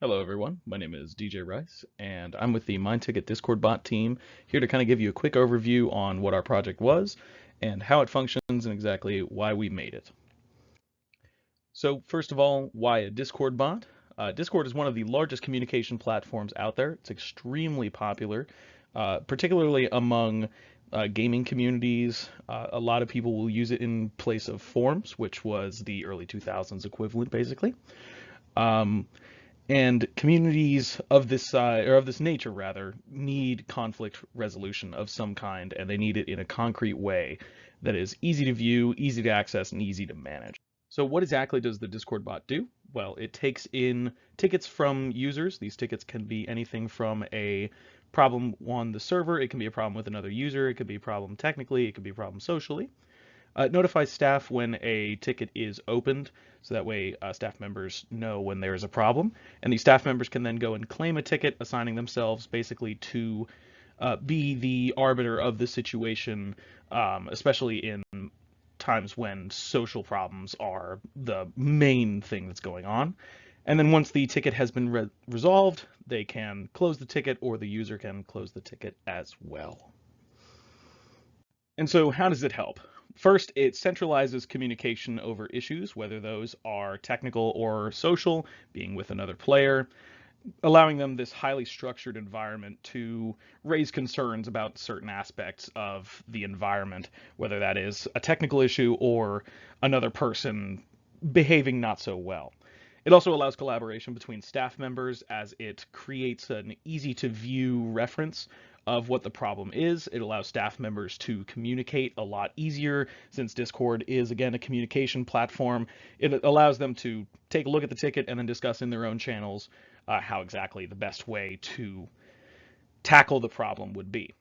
Hello, everyone. My name is DJ Rice, and I'm with the MineTicket Discord bot team here to kind of give you a quick overview on what our project was and how it functions and exactly why we made it. So, first of all, why a Discord bot? Discord is one of the largest communication platforms out there. It's extremely popular, particularly among gaming communities. A lot of people will use it in place of forums, which was the early 2000s equivalent, basically. Um, And communities of this size, or of this nature rather, need conflict resolution of some kind, and they need it in a concrete way that is easy to view, easy to access, and easy to manage. So what exactly does the Discord bot do? Well, it takes in tickets from users. These tickets can be anything from a problem on the server, it can be a problem with another user, it could be a problem technically, it could be a problem socially. Notifies staff when a ticket is opened, so that way staff members know when there is a problem. And these staff members can then go and claim a ticket, assigning themselves basically to be the arbiter of the situation, especially in times when social problems are the main thing that's going on. And then once the ticket has been resolved, they can close the ticket, or the user can close the ticket as well. And so how does it help? First, it centralizes communication over issues, whether those are technical or social, being with another player, allowing them this highly structured environment to raise concerns about certain aspects of the environment, whether that is a technical issue or another person behaving not so well. It also allows collaboration between staff members as it creates an easy to view reference of what the problem is. It allows staff members to communicate a lot easier since Discord is, again, a communication platform. It allows them to take a look at the ticket and then discuss in their own channels how exactly the best way to tackle the problem would be.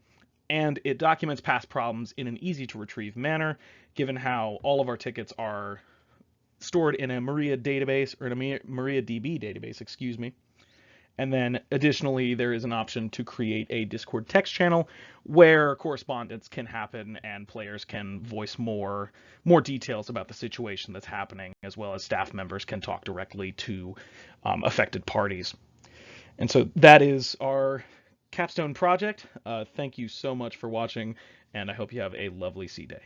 And it documents past problems in an easy to retrieve manner, given how all of our tickets are stored in a Maria database, or in a MariaDB database, excuse me. And then additionally, there is an option to create a Discord text channel where correspondence can happen and players can voice more details about the situation that's happening, as well as staff members can talk directly to affected parties. And so that is our capstone project. Thank you so much for watching, and I hope you have a lovely sea day.